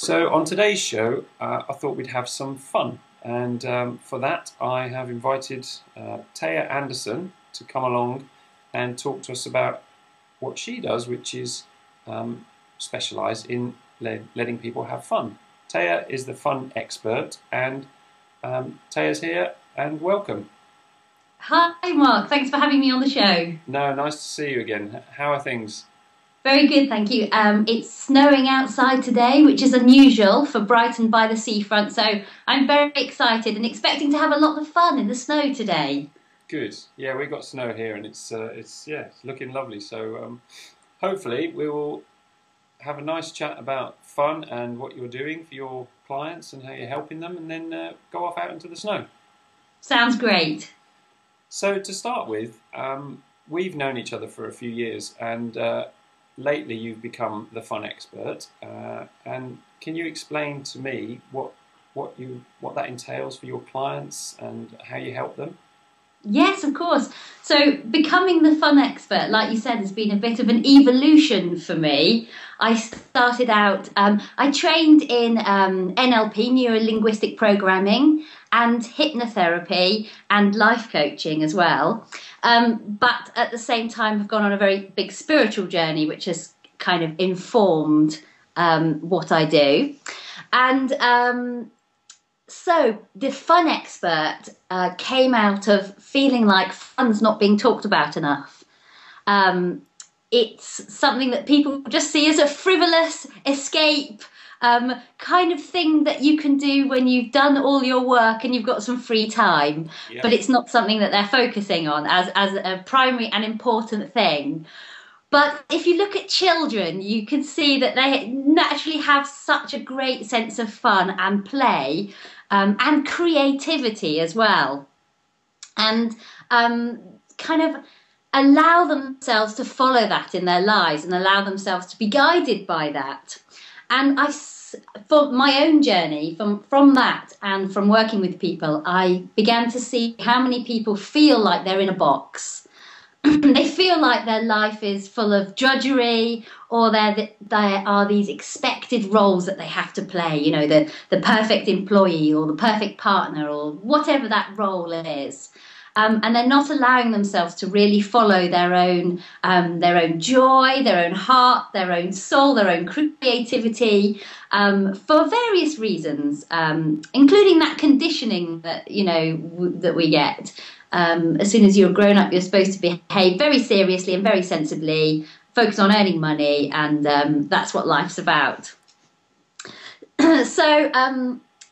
So on today's show, I thought we'd have some fun, and for that I have invited Thea Anderson to come along and talk to us about what she does, which is specialise in letting people have fun. Thea is the fun expert, and Thea's here, and welcome. Hi Mark, thanks for having me on the show. No, nice to see you again. How are things? Very good, thank you. It's snowing outside today, which is unusual for Brighton by the seafront, so I'm very excited and expecting to have a lot of fun in the snow today. Good. Yeah, we've got snow here, and it's looking lovely. So hopefully we will have a nice chat about fun and what you're doing for your clients and how you're helping them, and then go off out into the snow. Sounds great. So to start with, we've known each other for a few years, and lately you've become the fun expert. And can you explain to me what that entails for your clients and how you help them? Yes, of course. So becoming the fun expert, like you said, has been a bit of an evolution for me. I started out, I trained in NLP, neuro-linguistic programming, and hypnotherapy and life coaching as well. But at the same time, I've gone on a very big spiritual journey, which has kind of informed what I do. And so the fun expert came out of feeling like fun's not being talked about enough. It's something that people just see as a frivolous escape kind of thing that you can do when you've done all your work and you've got some free time. Yep. But it's not something that they're focusing on as a primary and important thing. But if you look at children, you can see that they naturally have such a great sense of fun and play and creativity as well. And kind of allow themselves to follow that in their lives and allow themselves to be guided by that. And for my own journey, from that and from working with people, I began to see how many people feel like they're in a box. They feel like their life is full of drudgery, or there are these expected roles that they have to play, you know, the perfect employee or the perfect partner or whatever that role is. And they're not allowing themselves to really follow their own joy, their own heart, their own soul, their own creativity, for various reasons, including that conditioning that, you know, that we get. As soon as you're grown up, you're supposed to behave very seriously and very sensibly, focus on earning money, and that's what life's about. So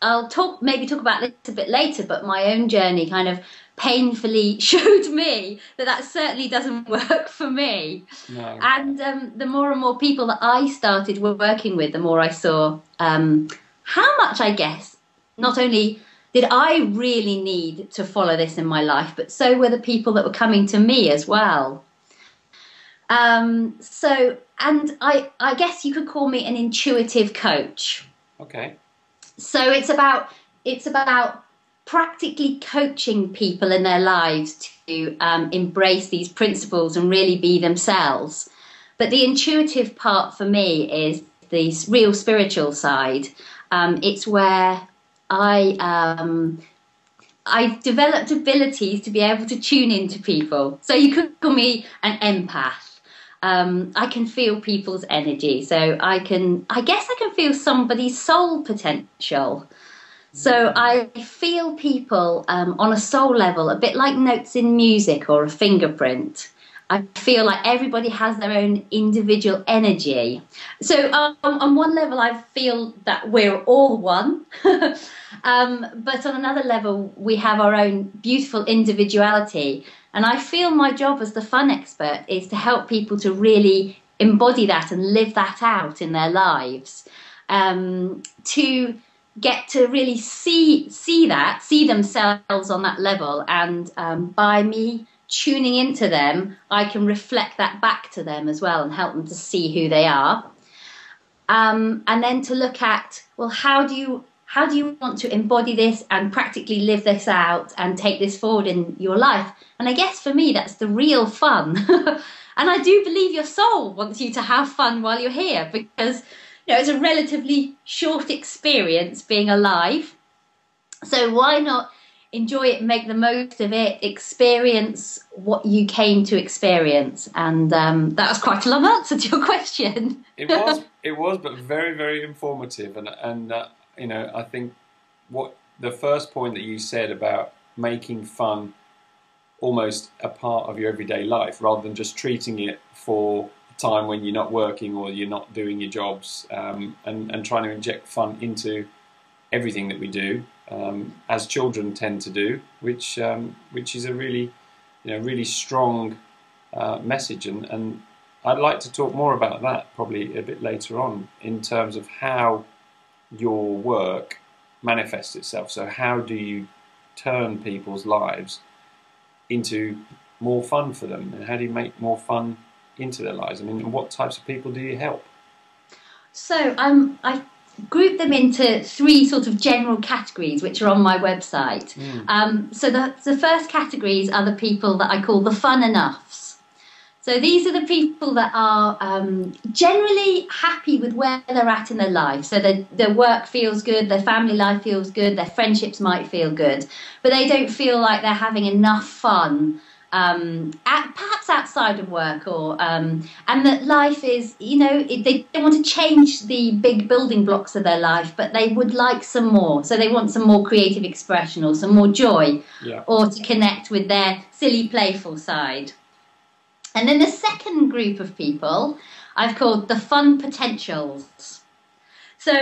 I'll maybe talk about this a bit later, but my own journey kind of painfully showed me that certainly doesn't work for me. No. And the more and more people that I started working with, the more I saw how much, I guess, not only did I really need to follow this in my life, but so were the people that were coming to me as well. And I guess you could call me an intuitive coach. Okay. So it's about practically coaching people in their lives to embrace these principles and really be themselves. But the intuitive part for me is the real spiritual side. It's where I've developed abilities to be able to tune into people. So you could call me an empath. I can feel people's energy. So I guess I can feel somebody's soul potential. So I feel people on a soul level, a bit like notes in music or a fingerprint. I feel like everybody has their own individual energy. So on one level, I feel that we're all one. But on another level, we have our own beautiful individuality. And I feel my job as the fun expert is to help people to really embody that and live that out in their lives. To get to really see themselves on that level, and by me tuning into them, I can reflect that back to them as well and help them to see who they are. And then to look at, well, how do you want to embody this and practically live this out and take this forward in your life? And I guess for me, that's the real fun. And I do believe your soul wants you to have fun while you're here, because it's a relatively short experience being alive. So why not enjoy it, make the most of it, experience what you came to experience? And that was quite a long answer to your question. It was, but very, very informative. And I think what the first point that you said about making fun almost a part of your everyday life, rather than just treating it for a time when you're not working or you're not doing your jobs, and trying to inject fun into everything that we do, as children tend to do, which is a really, really strong message. And I'd like to talk more about that probably a bit later on, in terms of how your work manifests itself. So how do you turn people's lives into more fun for them, and how do you make more fun into their lives? I mean, what types of people do you help? So I group them into three sort of general categories, which are on my website. So the first categories are the people that I call the fun enoughs. So these are the people that are generally happy with where they're at in their life. So their work feels good, their family life feels good, their friendships might feel good, but they don't feel like they're having enough fun, perhaps outside of work, or and that life is, they don't want to change the big building blocks of their life, but they would like some more. So they want some more creative expression, or some more joy, or to connect with their silly, playful side. And then the second group of people I've called the fun potentials. So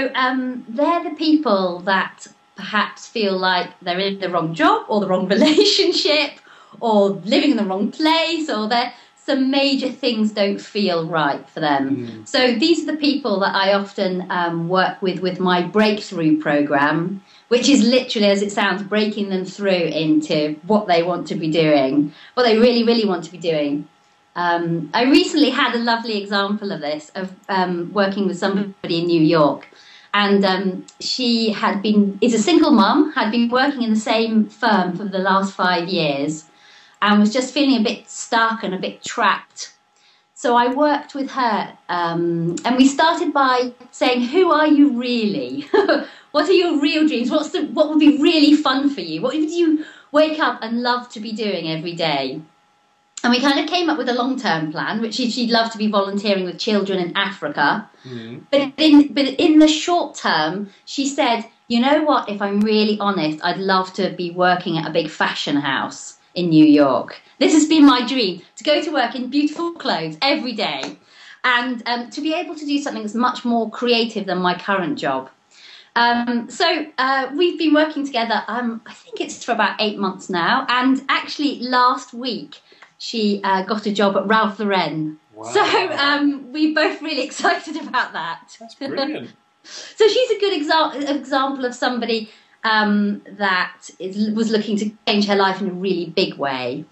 they're the people that perhaps feel like they're in the wrong job, or the wrong relationship, or living in the wrong place, or some major things don't feel right for them. So these are the people that I often work with my breakthrough program, which is literally, as it sounds, breaking them through into what they want to be doing, what they really, really want to be doing. I recently had a lovely example of this, of working with somebody in New York. And she is a single mum, had been working in the same firm for the last 5 years, and was just feeling a bit stuck and a bit trapped. So I worked with her, and we started by saying, who are you really? What are your real dreams? What would be really fun for you? What would you wake up and love to be doing every day? And we kind of came up with a long-term plan, which she'd love to be volunteering with children in Africa. But in the short term, she said, you know what, if I'm really honest, I'd love to be working at a big fashion house in New York. This has been my dream, to go to work in beautiful clothes every day, and to be able to do something that's much more creative than my current job. So we've been working together, I think it's for about 8 months now, and actually last week, she got a job at Ralph Lauren. Wow. So we're both really excited about that. That's brilliant. So she's a good example of somebody that was looking to change her life in a really big way.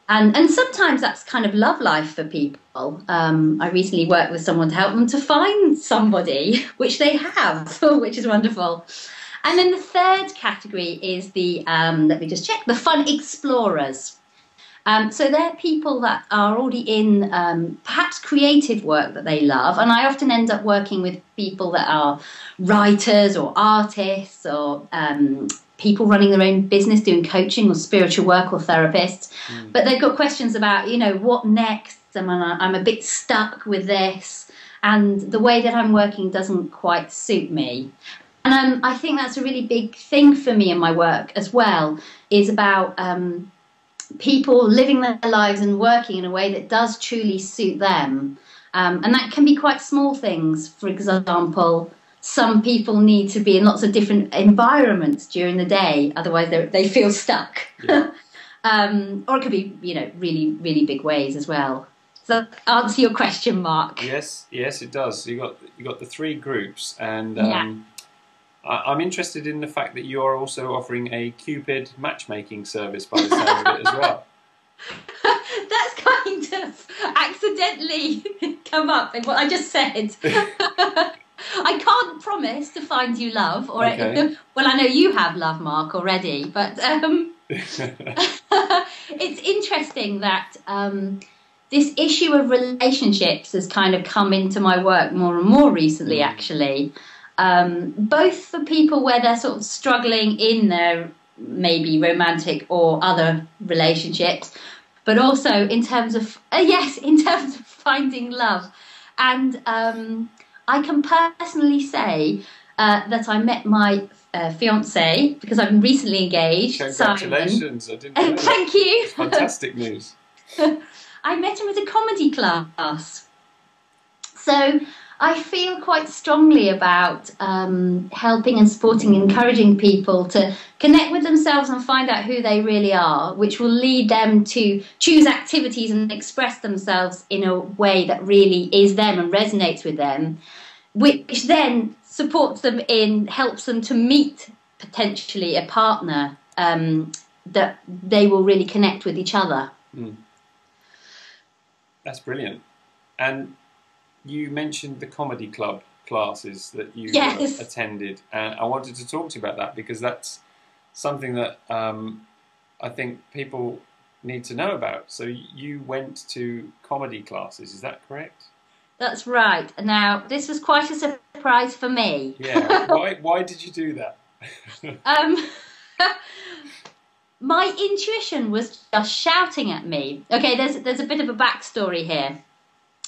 And sometimes that's kind of love life for people. I recently worked with someone to help them to find somebody, which they have, which is wonderful. And then the third category is let me just check, the fun explorers. So they're people that are already in perhaps creative work that they love. And I often end up working with people that are writers or artists, or people running their own business, doing coaching or spiritual work, or therapists. But they've got questions about, what next? I'm a bit stuck with this, and the way that I'm working doesn't quite suit me. And I think that's a really big thing for me in my work as well, is about people living their lives and working in a way that does truly suit them. And that can be quite small things. For example, some people need to be in lots of different environments during the day, otherwise they feel stuck. Yeah. Or it could be, really, really big ways as well. Does that answer your question, Mark? Yes, it does. You got the three groups, and I'm interested in the fact that you are also offering a Cupid matchmaking service by the sounds of it as well. That's kind of accidentally come up in what I just said. I can't promise to find you love, or well, I know you have love, Mark, already, but it's interesting that this issue of relationships has kind of come into my work more and more recently, actually. Both for people where they're sort of struggling in their maybe romantic or other relationships, but also in terms of finding love. And I can personally say that I met my fiance, because I'm recently engaged. Congratulations! Simon. I didn't know Thank that. you. It's fantastic news. I met him at a comedy class. So I feel quite strongly about helping and supporting and encouraging people to connect with themselves and find out who they really are, which will lead them to choose activities and express themselves in a way that really is them and resonates with them, which then supports them helps them to meet potentially a partner that they will really connect with each other. That's brilliant. And you mentioned the comedy club classes that you attended, and I wanted to talk to you about that because that's something that I think people need to know about. So you went to comedy classes, is that correct? That's right. Now, this was quite a surprise for me. Yeah. Why did you do that? My intuition was just shouting at me. Okay, there's a bit of a backstory here,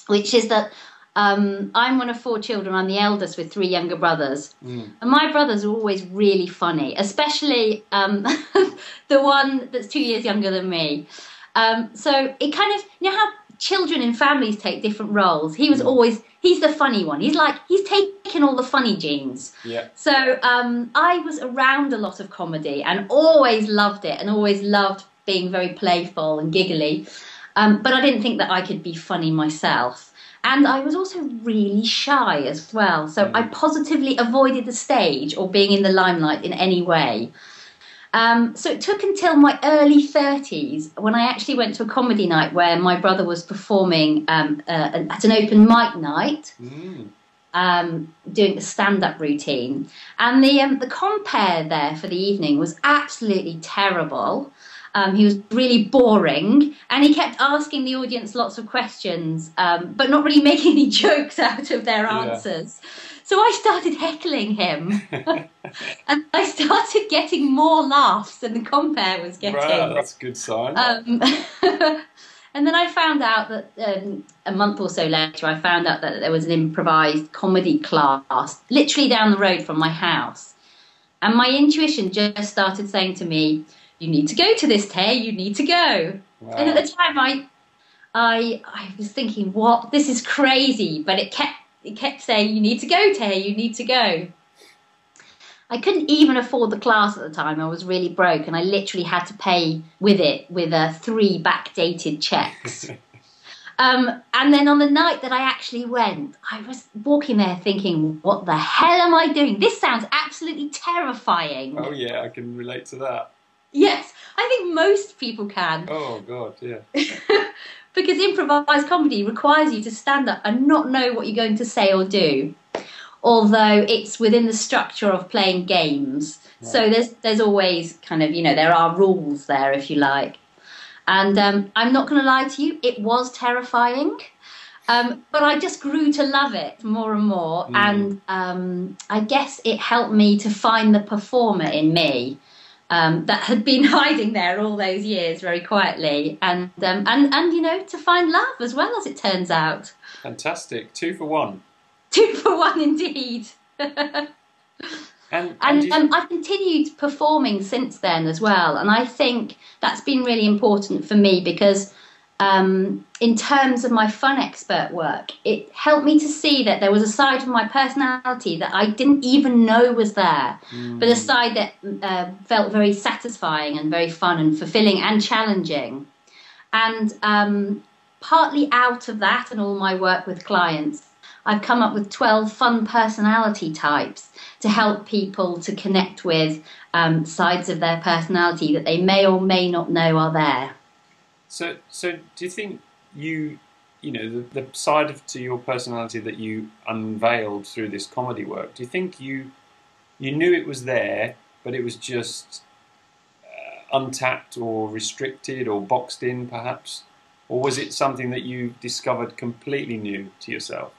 which is that I'm one of 4 children. I'm the eldest with 3 younger brothers. And my brothers are always really funny, especially the one that's 2 years younger than me. So it kind of, you know how children in families take different roles? He was he's the funny one. He's taken all the funny genes. Yeah. So I was around a lot of comedy and always loved it and always loved being very playful and giggly. But I didn't think that I could be funny myself. And I was also really shy as well. So I positively avoided the stage or being in the limelight in any way. So it took until my early 30s when I actually went to a comedy night where my brother was performing at an open mic night, doing a stand-up routine. And the compere there for the evening was absolutely terrible. He was really boring, and he kept asking the audience lots of questions, but not really making any jokes out of their answers. So I started heckling him, and I started getting more laughs than the compere was getting. Wow, that's a good sign. And then I found out that a month or so later, I found out that there was an improvised comedy class literally down the road from my house. And my intuition just started saying to me, you need to go to this, Tay, you need to go. Wow. And at the time, I was thinking, what? This is crazy. But it kept saying, you need to go, Tay, you need to go. I couldn't even afford the class at the time. I was really broke, and I literally had to pay with 3 backdated checks. And then on the night that I actually went, I was walking there thinking, what the hell am I doing? This sounds absolutely terrifying. Oh, yeah, I can relate to that. Yes, I think most people can. Oh, God, yeah. Because improvised comedy requires you to stand up and not know what you're going to say or do. Although it's within the structure of playing games. Right. So there's always kind of, there are rules there, if you like. And I'm not going to lie to you, it was terrifying. But I just grew to love it more and more. And I guess it helped me to find the performer in me that had been hiding there all those years very quietly. And to find love as well, as it turns out. Fantastic. 2 for 1. 2 for 1 indeed. And I've continued performing since then as well. And I think that's been really important for me because in terms of my fun expert work, it helped me to see that there was a side of my personality that I didn't even know was there, but a side that felt very satisfying and very fun and fulfilling and challenging. And partly out of that and all my work with clients, I've come up with 12 fun personality types to help people to connect with sides of their personality that they may or may not know are there. So do you think the side to your personality that you unveiled through this comedy work, do you think you knew it was there, but it was just untapped or restricted or boxed in perhaps? or was it something that you discovered completely new to yourself?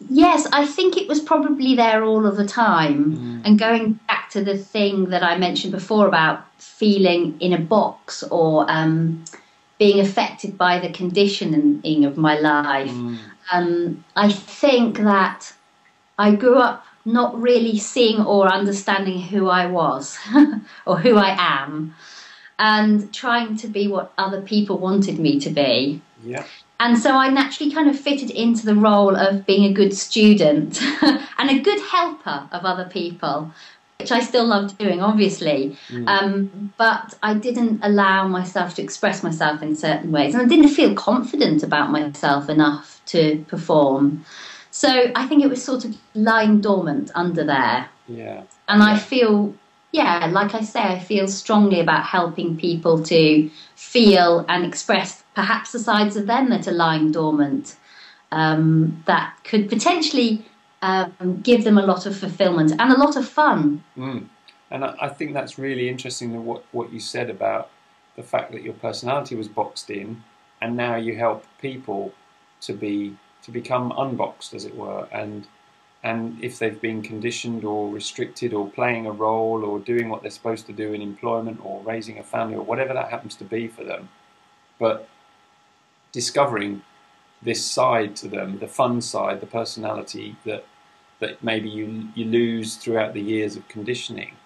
Yes, I think it was probably there all of the time. And going back to the thing that I mentioned before about feeling in a box or being affected by the conditioning of my life, I think that I grew up not really seeing or understanding who I was or who I am, and trying to be what other people wanted me to be. Yeah. And so I naturally kind of fitted into the role of being a good student and a good helper of other people, which I still loved doing, obviously. But I didn't allow myself to express myself in certain ways. And I didn't feel confident about myself enough to perform. So I think it was sort of lying dormant under there. Yeah. And I feel, like I say, I feel strongly about helping people to feel and express perhaps the sides of them that are lying dormant, that could potentially give them a lot of fulfillment and a lot of fun. And I think that's really interesting, what you said about the fact that your personality was boxed in, and now you help people to become unboxed, as it were, and if they've been conditioned or restricted or playing a role or doing what they're supposed to do in employment or raising a family or whatever that happens to be for them, but discovering this side to them, the fun side, the personality that maybe you lose throughout the years of conditioning.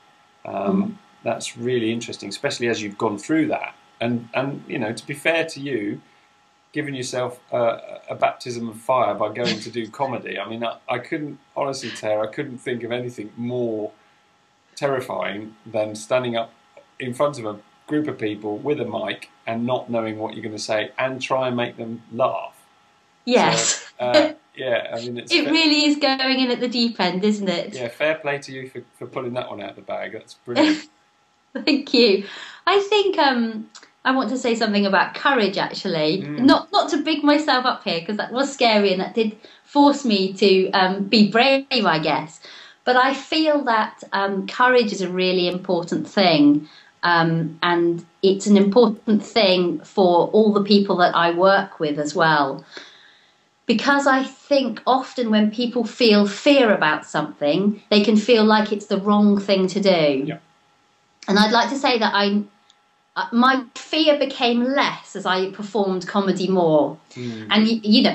That's really interesting, especially as you've gone through that. And to be fair to you, giving yourself a baptism of fire by going to do comedy. I mean, I couldn't, honestly, Tara, I couldn't think of anything more terrifying than standing up in front of a group of people with a mic and not knowing what you're going to say and try and make them laugh. Yes. So, yeah, I mean, it really is going in at the deep end, isn't it? Yeah, fair play to you for pulling that one out of the bag. That's brilliant. Thank you. I think I want to say something about courage, actually. Not to big myself up here, because that was scary and that did force me to be brave, I guess. But I feel that courage is a really important thing. And it's an important thing for all the people that I work with as well. Because I think often when people feel fear about something, they can feel like it's the wrong thing to do. Yeah. And I'd like to say that my fear became less as I performed comedy more. And,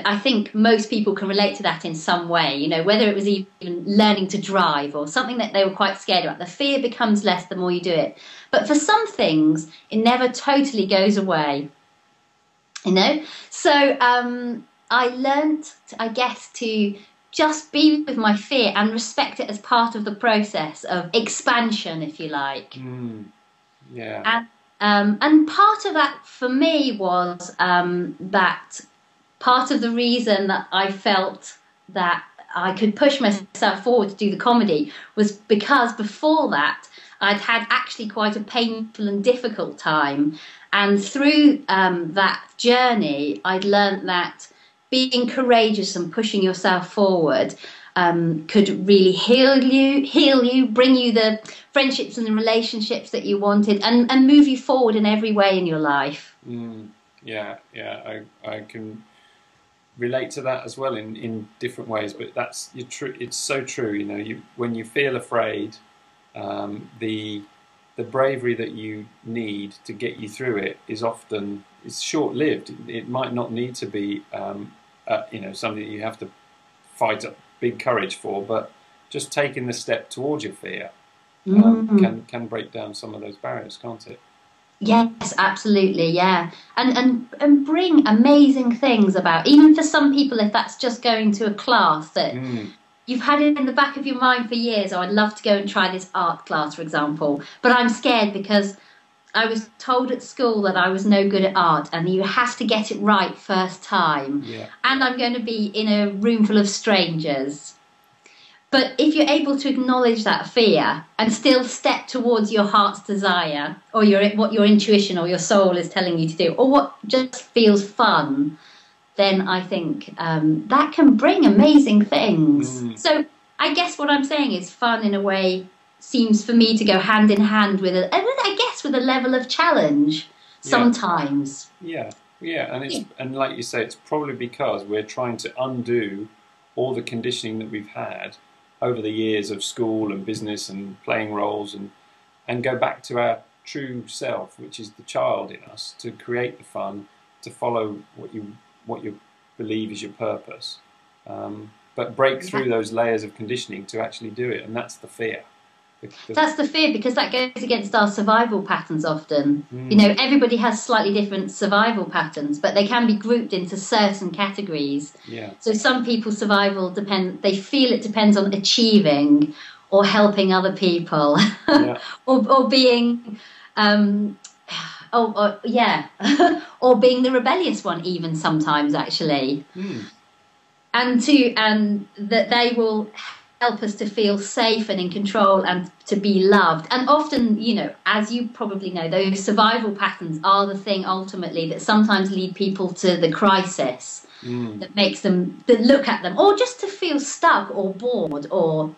I think most people can relate to that in some way, whether it was even learning to drive or something that they were quite scared about. The fear becomes less the more you do it. But for some things, it never totally goes away, So I learnt, I guess, to just be with my fear and respect it as part of the process of expansion, if you like. Yeah. And part of that for me was that part of the reason that I felt that I could push myself forward to do the comedy was because before that I'd had actually quite a painful and difficult time. And through that journey, I'd learned that being courageous and pushing yourself forward could really heal you, bring you the friendships and the relationships that you wanted, and move you forward in every way in your life. Yeah, I can relate to that as well in different ways, but it's so true. When you feel afraid, the bravery that you need to get you through it is short-lived. It might not need to be something that you have to fight up big courage for, but just taking the step towards your fear can break down some of those barriers, can't it? Yes, absolutely, yeah. And bring amazing things about, even for some people, if that's just going to a class that you've had it in the back of your mind for years. I'd love to go and try this art class, for example, but I'm scared because I was told at school that I was no good at art and you have to get it right first time. Yeah. And I'm going to be in a room full of strangers. But if you're able to acknowledge that fear and still step towards your heart's desire, or what your intuition or your soul is telling you to do, or what just feels fun, then I think that can bring amazing things. So I guess what I'm saying is fun in a way seems for me to go hand in hand with with a level of challenge sometimes. Yeah, Yeah, and like you say, it's probably because we're trying to undo all the conditioning that we've had over the years of school and business and playing roles, and go back to our true self, which is the child in us, to create the fun, to follow what you believe is your purpose, but break through those layers of conditioning to actually do it, and that's the fear. That's the fear, because that goes against our survival patterns often. You know, everybody has slightly different survival patterns, but they can be grouped into certain categories. Yeah. So some people's survival they feel it depends on achieving or helping other people, Yeah. or being, or being the rebellious one even sometimes, actually. And that they will help us to feel safe and in control and to be loved. And often, you know, as you probably know, those survival patterns are the thing ultimately that sometimes lead people to the crisis, that makes them that look at them, or just to feel stuck or bored, or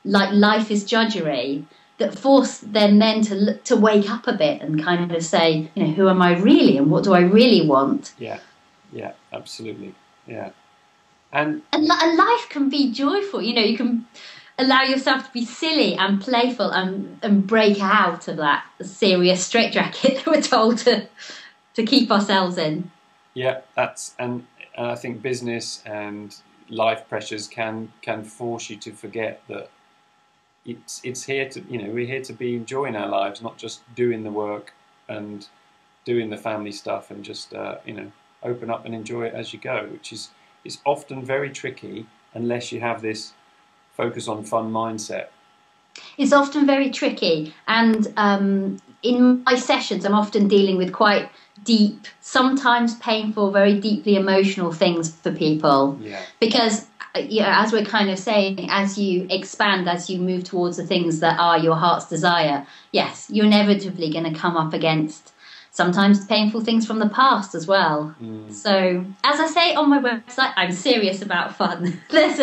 like life is drudgery, that force them then to wake up a bit and kind of say, you know, who am I really and what do I really want? Yeah, absolutely, yeah. And life can be joyful. You know, you can allow yourself to be silly and playful and break out of that serious straitjacket that we're told to keep ourselves in. Yeah, and I think business and life pressures can force you to forget that it's here to, you know, we're here to be enjoying our lives, not just doing the work and doing the family stuff, and just you know, open up and enjoy it as you go, which is often very tricky unless you have this focus on fun mindset. It's often very tricky, and in my sessions I'm often dealing with quite deep, sometimes painful, very deeply emotional things for people. Yeah. Because, you know, as we're kind of saying, as you expand, as you move towards the things that are your heart's desire, yes, you're inevitably going to come up against sometimes painful things from the past as well. So, as I say on my website, I'm serious about fun. There's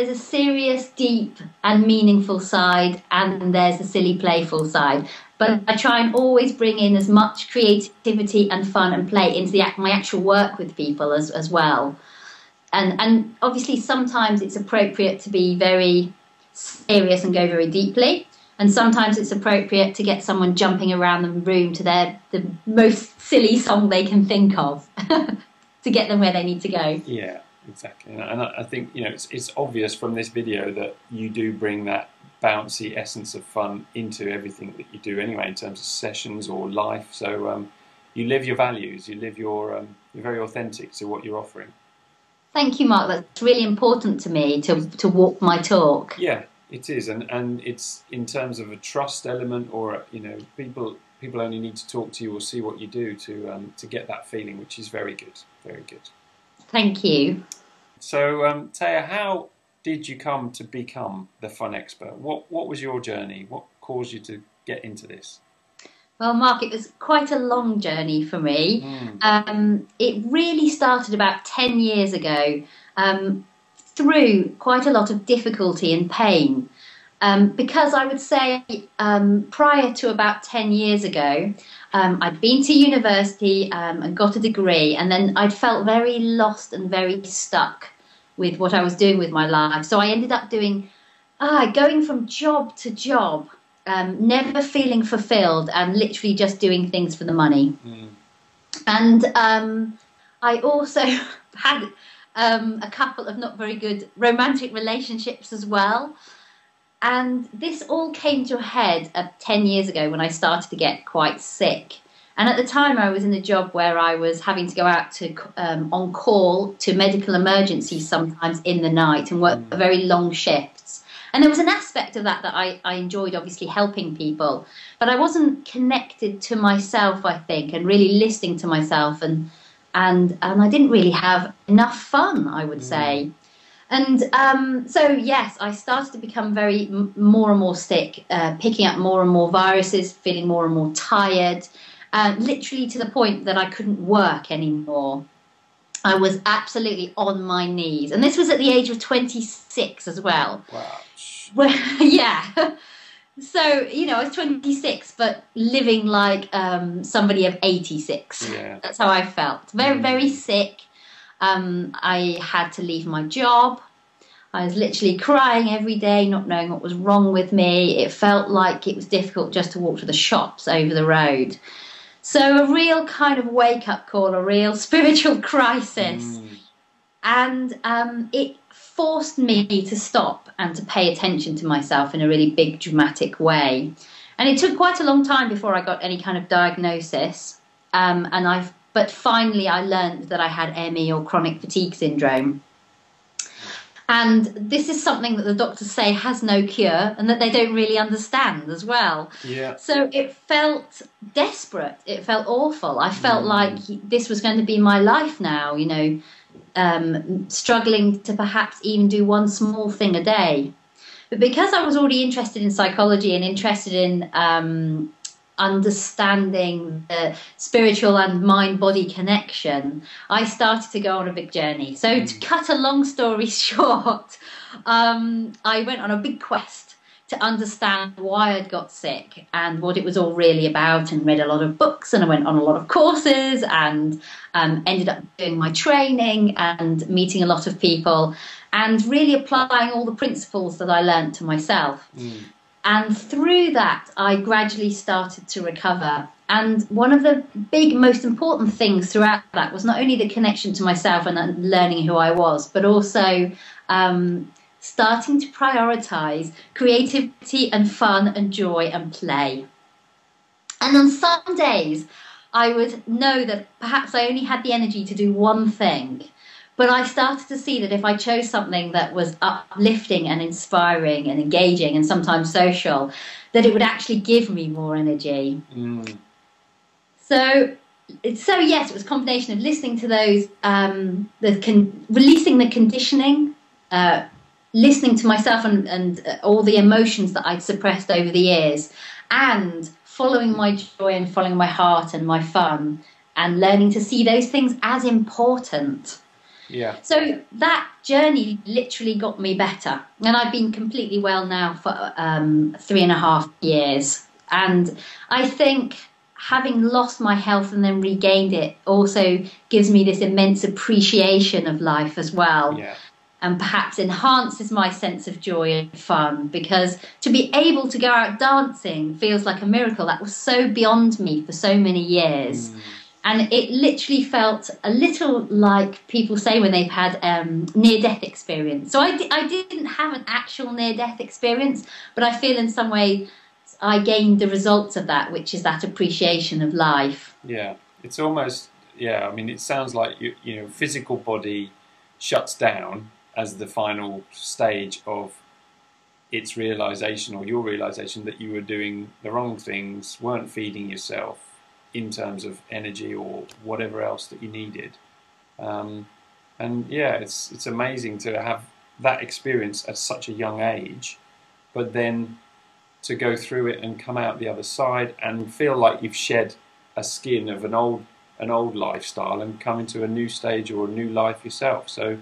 a serious, deep and meaningful side, and there's a silly, playful side. But I try and always bring in as much creativity and fun and play into my actual work with people as well. And obviously sometimes it's appropriate to be very serious and go very deeply. And sometimes it's appropriate to get someone jumping around the room to the most silly song they can think of to get them where they need to go. Yeah, exactly. And I think, you know, it's obvious from this video that you do bring that bouncy essence of fun into everything that you do anyway, in terms of sessions or life. So you live your values, you live you're very authentic to what you're offering. Thank you, Mark. That's really important to me to walk my talk. Yeah. It is, and it's in terms of a trust element, or, you know, people only need to talk to you or see what you do to get that feeling, which is very good, very good. Thank you. So, Thea, how did you come to become the fun expert? What was your journey? What caused you to get into this? Well, Mark, it was quite a long journey for me. It really started about 10 years ago. Through quite a lot of difficulty and pain, because I would say prior to about 10 years ago, I'd been to university and got a degree, and then I'd felt very lost and very stuck with what I was doing with my life. So I ended up going from job to job, never feeling fulfilled, and literally just doing things for the money. And I also had a couple of not very good romantic relationships as well. And this all came to a head 10 years ago when I started to get quite sick. And at the time I was in a job where I was having to go out to on call to medical emergencies sometimes in the night and work very long shifts. And there was an aspect of that I enjoyed, obviously helping people. But I wasn't connected to myself, I think, and really listening to myself, and I didn't really have enough fun, I would say. And so, yes, I started to become more and more sick, picking up more and more viruses, feeling more and more tired, literally to the point that I couldn't work anymore. I was absolutely on my knees. And this was at the age of 26 as well. Wow. Yeah. So, I was 26, but living like somebody of 86. Yeah. That's how I felt. Very, very sick. I had to leave my job. I was literally crying every day, not knowing what was wrong with me. It felt like it was difficult just to walk to the shops over the road. So a real kind of wake-up call, a real spiritual crisis. And it forced me to stop and to pay attention to myself in a really big, dramatic way. And it took quite a long time before I got any kind of diagnosis. But finally I learned that I had ME, or chronic fatigue syndrome. And this is something that the doctors say has no cure and that they don't really understand as well. Yeah. So it felt desperate. It felt awful. I felt like this was going to be my life now, struggling to perhaps even do one small thing a day. But because I was already interested in psychology and interested in understanding the spiritual and mind-body connection, I started to go on a big journey. So to cut a long story short, I went on a big quest to understand why I'd got sick and what it was all really about, and read a lot of books, and I went on a lot of courses, and ended up doing my training and meeting a lot of people and really applying all the principles that I learned to myself. And through that, I gradually started to recover. And one of the big, most important things throughout that was not only the connection to myself and learning who I was, but also starting to prioritize creativity and fun and joy and play. And on some days, I would know that perhaps I only had the energy to do one thing. But I started to see that if I chose something that was uplifting and inspiring and engaging and sometimes social, that it would actually give me more energy. So yes, it was a combination of listening to those, releasing the conditioning, listening to myself and all the emotions that I'd suppressed over the years, and following my joy and following my heart and my fun, and learning to see those things as important. Yeah. So that journey literally got me better. And I've been completely well now for 3.5 years. And I think having lost my health and then regained it also gives me this immense appreciation of life as well. Yeah. And perhaps enhances my sense of joy and fun, because to be able to go out dancing feels like a miracle. That was so beyond me for so many years. And it literally felt a little like people say when they've had near-death experience. So I didn't have an actual near-death experience, but I feel in some way I gained the results of that, which is that appreciation of life. Yeah, it's almost, I mean, it sounds like, physical body shuts down as the final stage of its realization, or your realization that you were doing the wrong things, weren't feeding yourself in terms of energy or whatever else that you needed. It's amazing to have that experience at such a young age, but then to go through it and come out the other side and feel like you've shed a skin of an old lifestyle and come into a new stage or a new life yourself. So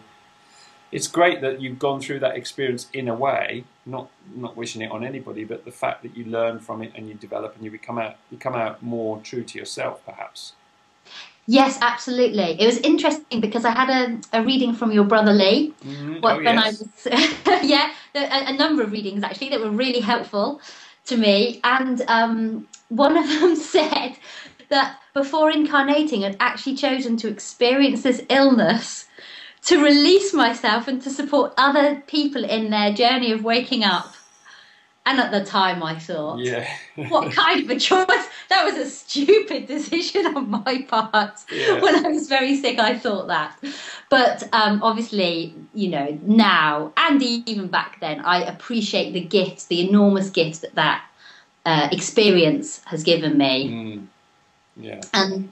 it's great that you've gone through that experience in a way, not wishing it on anybody, but the fact that you learn from it and you develop and you come out more true to yourself, perhaps. Yes, absolutely. It was interesting because I had a reading from your brother Lee. A number of readings actually that were really helpful to me. And one of them said that before incarnating, I'd actually chosen to experience this illness to release myself and to support other people in their journey of waking up. And at the time I thought, what kind of a choice? That was a stupid decision on my part. Yeah. When I was very sick, I thought that. But obviously, now and even back then, I appreciate the gifts, the enormous gifts that experience has given me. Yeah. And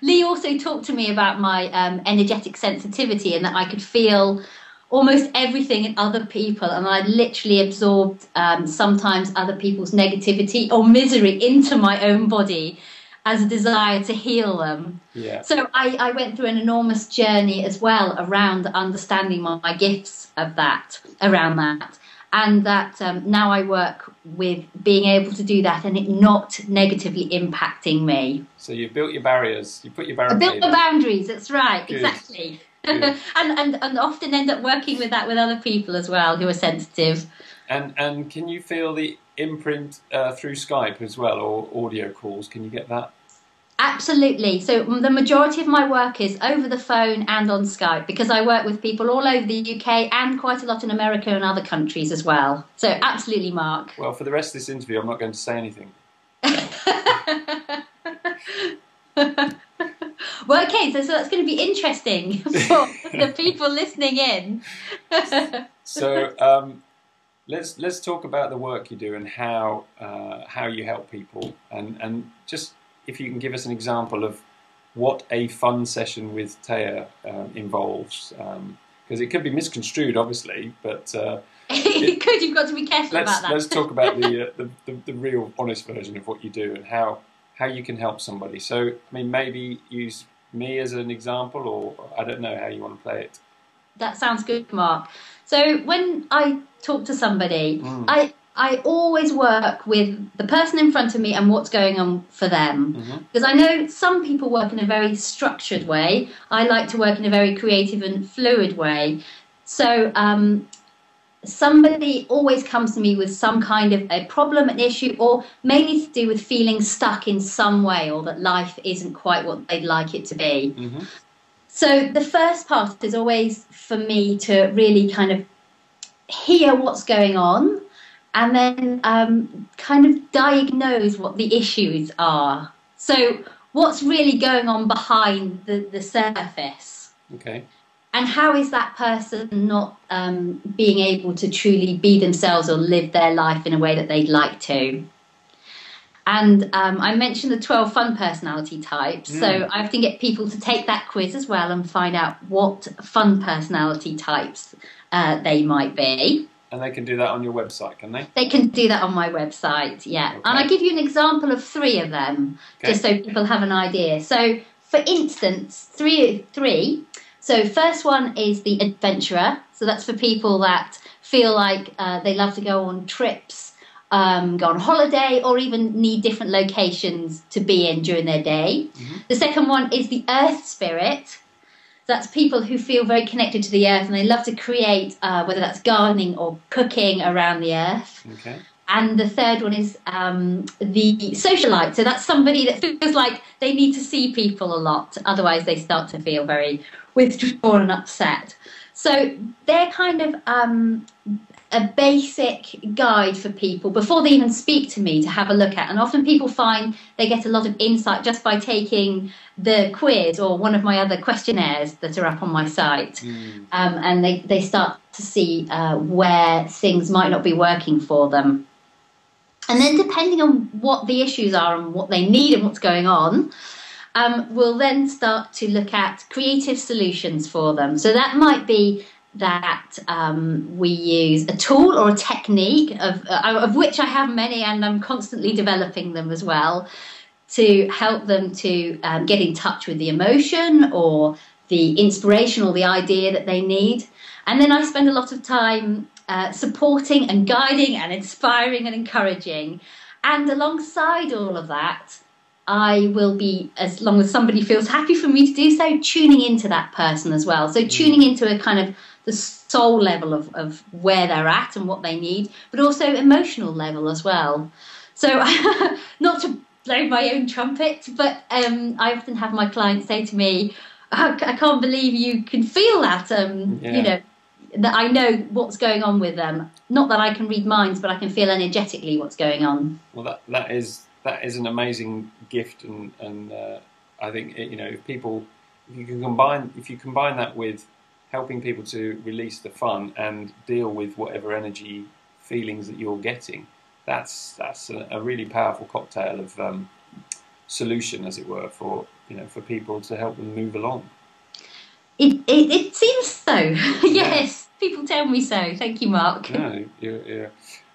Lee also talked to me about my energetic sensitivity, and that I could feel almost everything in other people, and I literally absorbed sometimes other people's negativity or misery into my own body as a desire to heal them. Yeah. So I went through an enormous journey as well around understanding my gifts of that, around that. and that now I work with being able to do that and it not negatively impacting me. So you've built your barriers. You put your I barricades. built the boundaries. That's right. Good. Exactly. Good. and often end up working with that with other people as well who are sensitive. And can you feel the imprint through Skype as well, or audio calls? Can you get that? Absolutely. So the majority of my work is over the phone and on Skype because I work with people all over the UK and quite a lot in America and other countries as well. So absolutely, Mark. Well, for the rest of this interview, I'm not going to say anything. Well, okay, so that's going to be interesting for the people listening in. So let's talk about the work you do and how you help people, and just if you can give us an example of what a fun session with Thea involves, because it could be misconstrued, obviously, but it could. You've got to be careful about that. Let's talk about the real, honest version of what you do and how you can help somebody. So, I mean, maybe use me as an example, or I don't know how you want to play it. That sounds good, Mark. So when I talk to somebody, I always work with the person in front of me and what's going on for them. Because I know some people work in a very structured way. I like to work in a very creative and fluid way. So somebody always comes to me with some kind of a problem, an issue, or mainly to do with feeling stuck in some way, or that life isn't quite what they'd like it to be. So the first part is always for me to really kind of hear what's going on and then kind of diagnose what the issues are. So what's really going on behind the surface? Okay. And how is that person not being able to truly be themselves or live their life in a way that they'd like to? And I mentioned the 12 fun personality types. So I often get people to take that quiz as well and find out what fun personality types they might be. And they can do that on your website, can they? They can do that on my website, yeah. Okay. And I give you an example of 3 of them, just so people have an idea. So, for instance, three. So, first one is the adventurer. So that's for people that feel like they love to go on trips, go on holiday, or even need different locations to be in during their day. The second one is the earth spirit. That's people who feel very connected to the earth and they love to create, whether that's gardening or cooking around the earth. Okay. And the third one is the socialite. So that's somebody that feels like they need to see people a lot. Otherwise, they start to feel very withdrawn and upset. So they're kind of a basic guide for people before they even speak to me to have a look at. And often people find they get a lot of insight just by taking the quiz or one of my other questionnaires that are up on my site. And they start to see where things might not be working for them. And then depending on what the issues are and what they need and what's going on, we'll then start to look at creative solutions for them. So that might be that we use a tool or a technique of which I have many and I'm constantly developing them as well to help them to get in touch with the emotion or the inspiration or the idea that they need. And then I spend a lot of time supporting and guiding and inspiring and encouraging. And alongside all of that, I will be, as long as somebody feels happy for me to do so, tuning into that person as well. So tuning into a kind of the soul level of where they're at and what they need, but also emotional level as well. So not to blow my own trumpet, but I often have my clients say to me, I can't believe you can feel that, you know, that I know what's going on with them. Not that I can read minds, but I can feel energetically what's going on. Well, that is an amazing gift, and I think if you combine that with helping people to release the fun and deal with whatever energy feelings that you're getting, that's a really powerful cocktail of solution, as it were, for people to help them move along. It seems so. Yes, people tell me so. Thank you, Mark. No,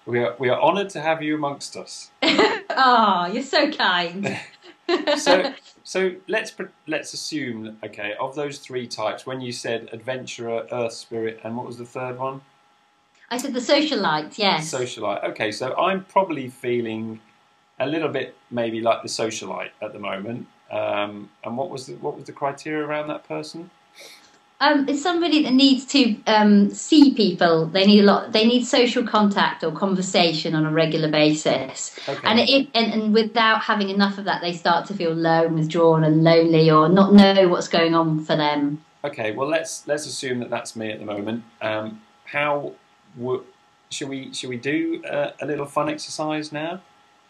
we are honoured to have you amongst us. Oh, you're so kind. So let's assume, okay, of those 3 types, when you said adventurer, earth spirit, and what was the third one? I said the socialite, yes. Socialite. Okay, so I'm probably feeling a little bit maybe like the socialite at the moment. And what was the criteria around that person? It's somebody that needs to see people. They need a lot. They need social contact or conversation on a regular basis. And Okay. and without having enough of that, they start to feel low and withdrawn and lonely, or not know what's going on for them. Okay. Well, let's assume that that's me at the moment. How w- should we do a little fun exercise now?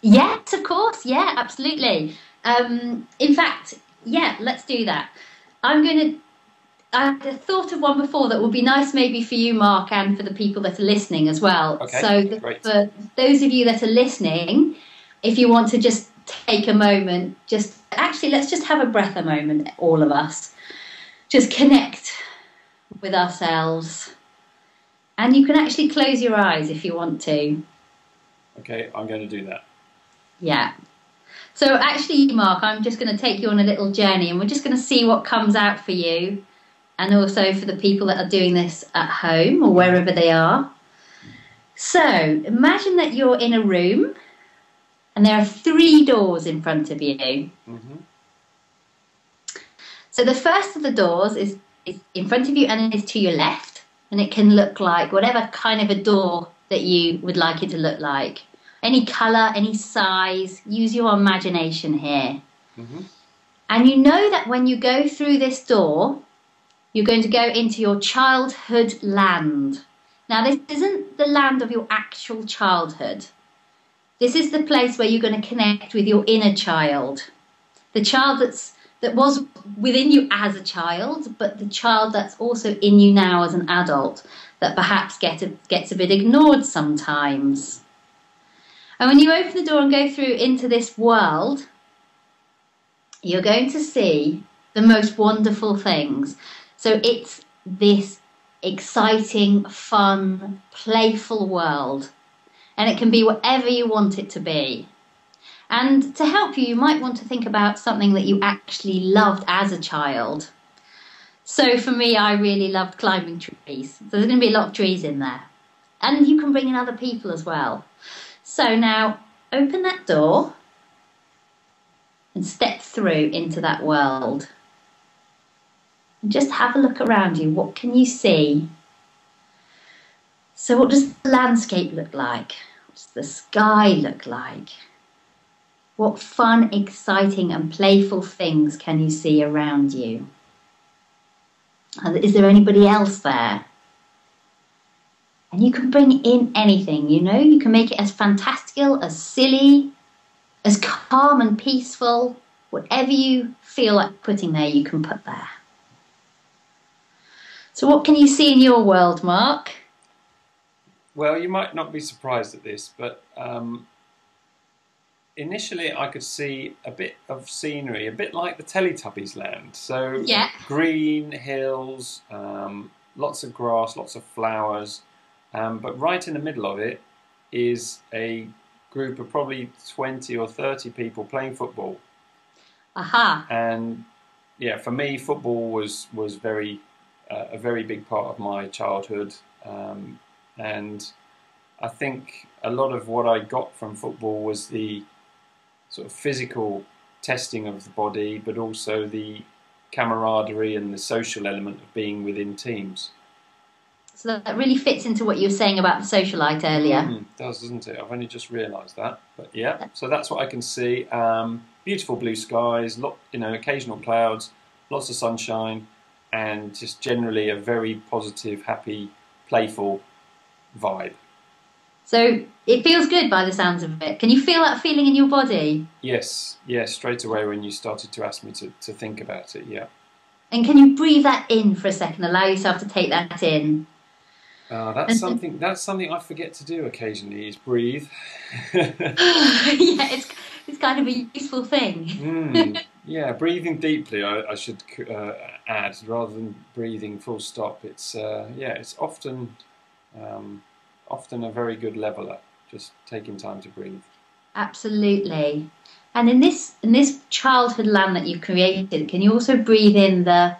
Yes, of course. Yeah, absolutely. In fact, yeah, let's do that. I'm going to. I thought of one before that would be nice maybe for you, Mark, and for the people that are listening as well. Okay. So Great. for those of you that are listening, if you want to just take a moment, just actually let's just have a breath a moment, all of us. Just connect with ourselves. And you can actually close your eyes if you want to. Okay, I'm going to do that. Yeah. So actually, Mark, I'm just going to take you on a little journey and we're just going to see what comes out for you. And also for the people that are doing this at home or wherever they are. So imagine that you're in a room and there are 3 doors in front of you. Hmm. So the first of the doors is in front of you and is to your left. And it can look like whatever kind of a door that you would like it to look like. Any colour, any size, use your imagination here. Hmm. And you know that when you go through this door, you're going to go into your childhood land. Now, this isn't the land of your actual childhood. This is the place where you're going to connect with your inner child. The child that was within you as a child, but the child that's also in you now as an adult that perhaps gets a bit ignored sometimes. And when you open the door and go through into this world, you're going to see the most wonderful things. So it's this exciting, fun, playful world. And it can be whatever you want it to be. And to help you, you might want to think about something that you actually loved as a child. So for me, I really loved climbing trees. So there's going to be a lot of trees in there. And you can bring in other people as well. So now open that door and step through into that world. And just have a look around you. What can you see? So what does the landscape look like? What does the sky look like? What fun, exciting and playful things can you see around you? And is there anybody else there? And you can bring in anything, you know? You can make it as fantastical, as silly, as calm and peaceful. Whatever you feel like putting there, you can put there. So what can you see in your world, Mark? Well, you might not be surprised at this, but initially I could see a bit of scenery, a bit like the Teletubbies land. So Yeah. green hills, lots of grass, lots of flowers. But right in the middle of it is a group of probably 20 or 30 people playing football. Aha. And yeah, for me, football was very a very big part of my childhood. And I think a lot of what I got from football was the sort of physical testing of the body, but also the camaraderie and the social element of being within teams. So that really fits into what you were saying about the socialite earlier. It does, doesn't it? I've only just realised that. But yeah, so that's what I can see. Beautiful blue skies, occasional clouds, lots of sunshine, and just generally a very positive, happy, playful vibe. So it feels good by the sounds of it. Can you feel that feeling in your body? Yes, straight away when you started to ask me to think about it, yeah. And can you breathe that in for a second? Allow yourself to take that in. That's something I forget to do occasionally, is breathe. Yeah, it's kind of a useful thing. Yeah, breathing deeply, I should add, rather than breathing full stop. It's it's often a very good leveler, just taking time to breathe. Absolutely. And in this childhood land that you've created, can you also breathe in the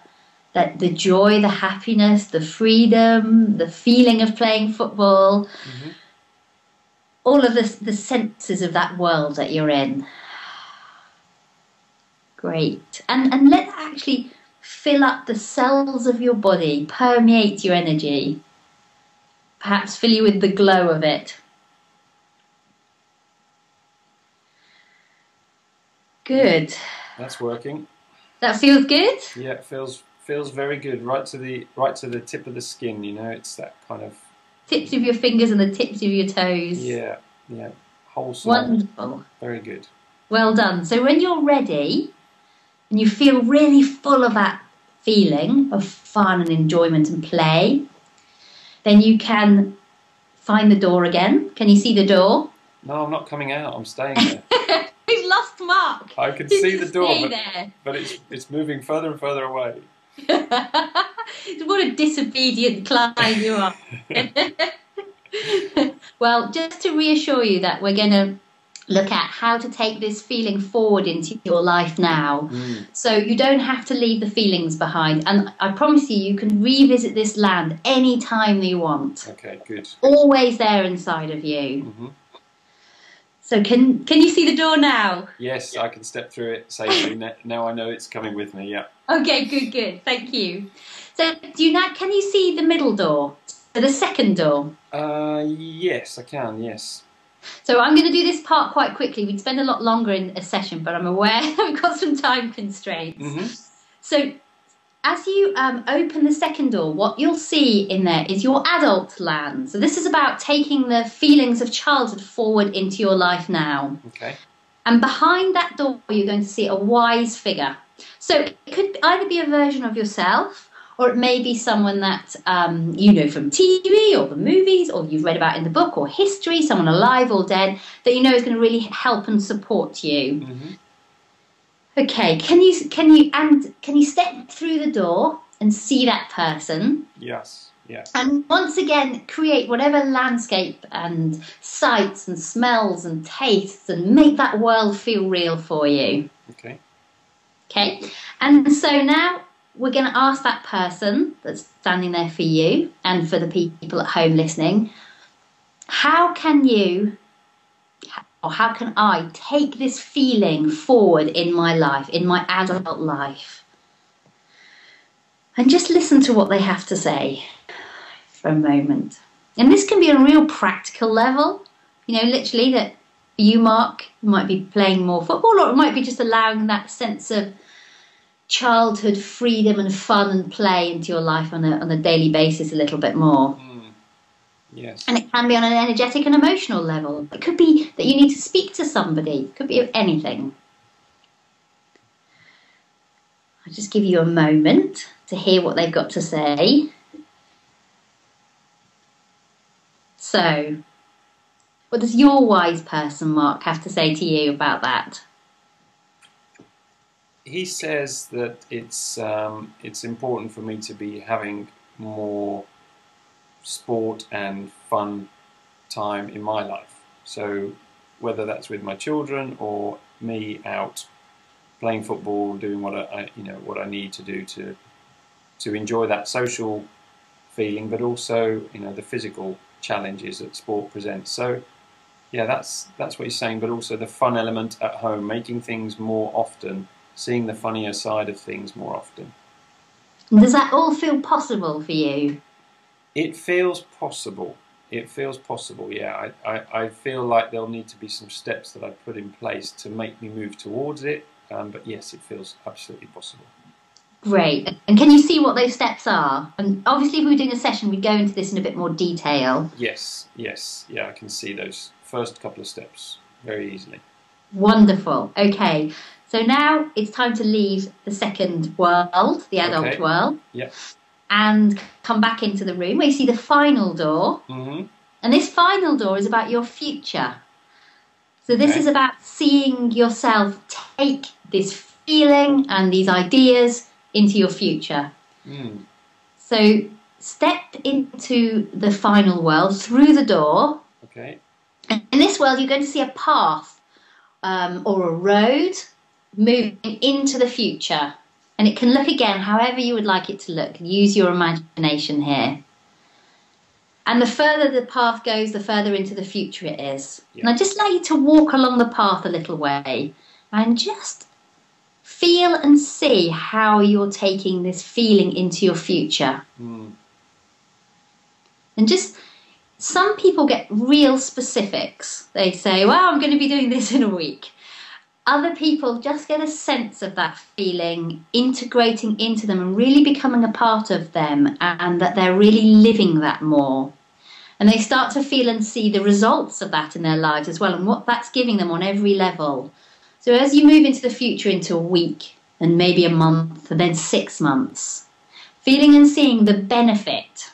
that the joy, the happiness, the freedom, the feeling of playing football, all of the senses of that world that you're in. Great. And let that actually fill up the cells of your body, permeate your energy, perhaps fill you with the glow of it. Good. That's working. That feels good? Yeah, it feels very good, right to the tip of the skin, you know. It's that kind of tips of your fingers and the tips of your toes. Yeah, wholesome. Wonderful. Very good. Well done. So when you're ready and you feel really full of that feeling of fun and enjoyment and play, then you can find the door again. Can you see the door? No, I'm not coming out. I'm staying there. We've lost Mark. I can see the door, but it's moving further and further away. What a disobedient client you are. Well, just to reassure you that we're going to look at how to take this feeling forward into your life now. So you don't have to leave the feelings behind. And I promise you, you can revisit this land any time you want. Okay, good. Always there inside of you. So can you see the door now? Yes, I can step through it safely. Now I know it's coming with me, yeah. Okay, good. Thank you. So can you see the middle door? So the second door? Yes, I can, yes. So I'm going to do this part quite quickly. We'd spend a lot longer in a session, but I'm aware I've got some time constraints. So as you open the second door, what you'll see in there is your adult land. So this is about taking the feelings of childhood forward into your life now. Okay. And behind that door, you're going to see a wise figure. So it could either be a version of yourself, or it may be someone that you know from TV or the movies, or you've read about in the book, or history, someone alive or dead, that you know is going to really help and support you. Okay, can you step through the door and see that person? Yes, yes. And once again, create whatever landscape and sights and smells and tastes and make that world feel real for you. Okay. Okay, and so now we're going to ask that person that's standing there for you and for the people at home listening, how can I take this feeling forward in my life, in my adult life? And just listen to what they have to say for a moment. And this can be on a real practical level, you know, literally that for you, Mark, you might be playing more football, or it might be just allowing that sense of childhood freedom and fun and play into your life on a daily basis a little bit more. Yes. And it can be on an energetic and emotional level. It could be that you need to speak to somebody. It could be anything. I'll just give you a moment to hear what they've got to say. So, what does your wise person, Mark, have to say to you about that? He says that it's important for me to be having more sport and fun time in my life. So whether that's with my children or me out playing football, doing what I need to do to enjoy that social feeling, but also the physical challenges that sport presents. So yeah, that's what he's saying. But also the fun element at home, making things more often, seeing the funnier side of things more often. Does that all feel possible for you? It feels possible. It feels possible, yeah. I feel like there'll need to be some steps that I put in place to make me move towards it. But yes, it feels absolutely possible. Great. And can you see what those steps are? And obviously if we were doing a session, we'd go into this in a bit more detail. Yes. Yeah, I can see those first couple of steps very easily. Wonderful. Okay. So now it's time to leave the second world, the adult world. Yeah. And come back into the room where you see the final door. And this final door is about your future. So this is about seeing yourself take this feeling and these ideas into your future. So step into the final world through the door. Okay. And in this world, you're going to see a path or a road moving into the future. And it can look again however you would like it to look. Use your imagination here. And the further the path goes, the further into the future it is. Yeah. And I just like you to walk along the path a little way and just feel and see how you're taking this feeling into your future. Mm. And just, some people get real specifics. They say, well, I'm going to be doing this in a week. Other people just get a sense of that feeling integrating into them and really becoming a part of them, and that they're really living that more. And they start to feel and see the results of that in their lives as well, and what that's giving them on every level. So as you move into the future, into a week and maybe a month and then 6 months, feeling and seeing the benefit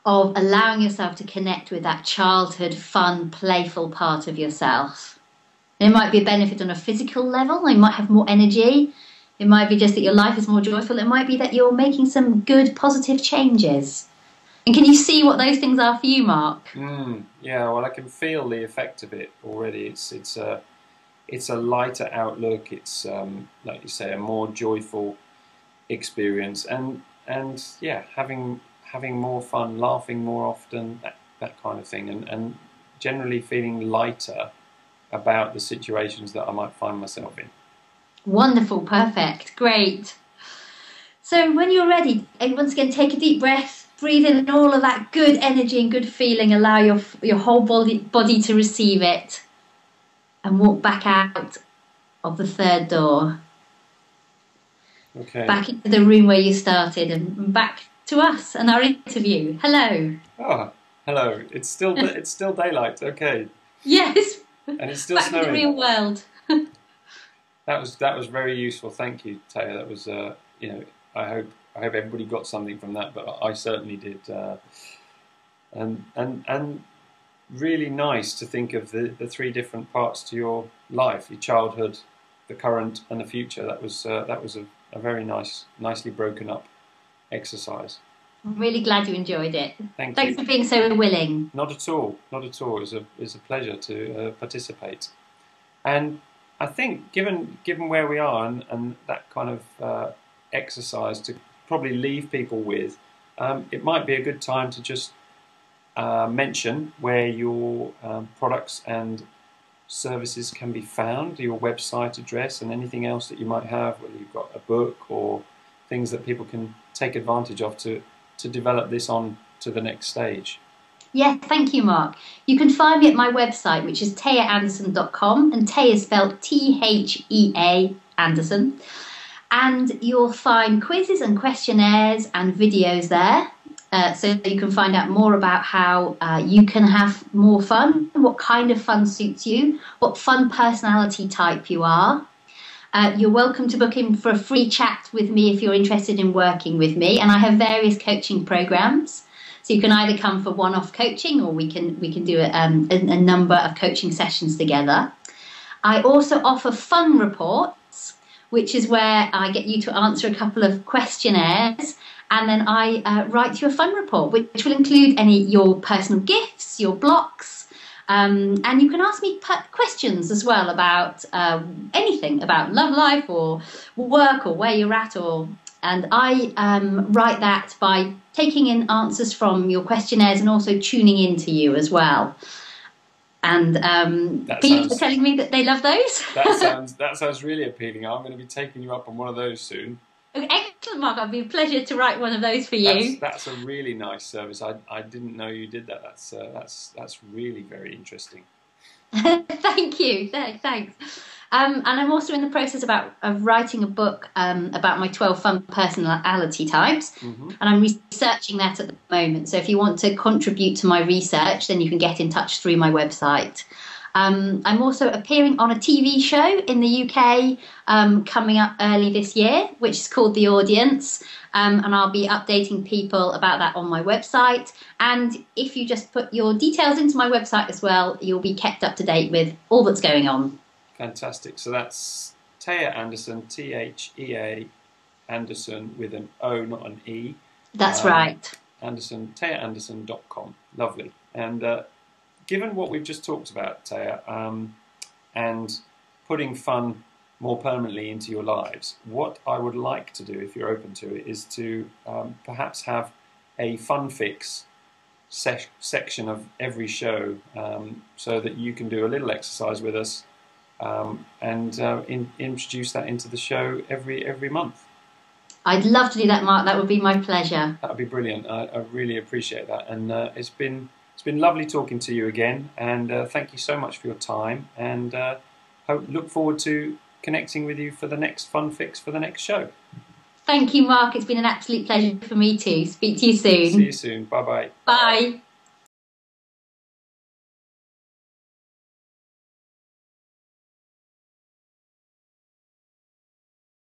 of allowing yourself to connect with that childhood, fun, playful part of yourself. It might be a benefit on a physical level. You might have more energy. It might be just that your life is more joyful. It might be that you're making some good, positive changes. And can you see what those things are for you, Mark? Yeah, well, I can feel the effect of it already. It's a lighter outlook. It's like you say, a more joyful experience, and yeah, having more fun, laughing more often, that kind of thing, and generally feeling lighter about the situations that I might find myself in. Wonderful, perfect, great. So when you're ready, once again, take a deep breath. Breathe in all of that good energy and good feeling. Allow your whole body to receive it. And walk back out of the third door. Okay. Back into the room where you started, and back to us and our interview. Hello. Oh, hello. It's still daylight. Okay. Yes. And it's still back snowing. In the real world. That was very useful. Thank you, Thea. That was I hope everybody got something from that, but I certainly did. And really nice to think of the 3 different parts to your life: your childhood, the current, and the future. That was a very nicely broken up exercise. I'm really glad you enjoyed it. Thanks for being so willing. Not at all. It was a pleasure to participate. And I think, given where we are and that kind of exercise to probably leave people with, it might be a good time to just mention where your products and services can be found, your website address, and anything else that you might have, whether you've got a book or things that people can take advantage of to develop this on to the next stage. Yeah, thank you, Mark. You can find me at my website, which is theaanderson.com, and Thea is spelled Thea Anderson. And you'll find quizzes and questionnaires and videos there. So you can find out more about how you can have more fun, what kind of fun suits you, what fun personality type you are. You're welcome to book in for a free chat with me if you're interested in working with me. And I have various coaching programs. So you can either come for one-off coaching, or we can do a number of coaching sessions together. I also offer fun reports, which is where I get you to answer a couple of questionnaires, and then I write you a fun report, which will include your personal gifts, your blocks, and you can ask me questions as well about anything, about love life or work or where you're at, and I write that by taking in answers from your questionnaires and also tuning into you as well. And people are telling me that they love those. That sounds really appealing. I'm going to be taking you up on one of those soon. Excellent, Mark. It'd be a pleasure to write one of those for you. That's a really nice service. I didn't know you did that. That's really very interesting. Thank you. Thanks. And I'm also in the process of writing a book about my 12 fun personality types. Mm-hmm. And I'm researching that at the moment. So if you want to contribute to my research, then you can get in touch through my website. I'm also appearing on a TV show in the UK coming up early this year, which is called The Audience. And I'll be updating people about that on my website. And if you just put your details into my website as well, you'll be kept up to date with all that's going on. Fantastic. So that's Thea Anderson, Thea Anderson with an O, not an E. That's right. Anderson, theaanderson.com. Lovely. And given what we've just talked about, Thea, and putting fun more permanently into your lives, what I would like to do, if you're open to it, is to perhaps have a fun fix section of every show, so that you can do a little exercise with us, and introduce that into the show every month. I'd love to do that, Mark. That would be my pleasure. That would be brilliant. I really appreciate that, and it's been lovely talking to you again. And thank you so much for your time. And look forward to connecting with you for the next fun fix for the next show. Thank you, Mark. It's been an absolute pleasure for me too. Speak to you soon. See you soon. Bye-bye. Bye.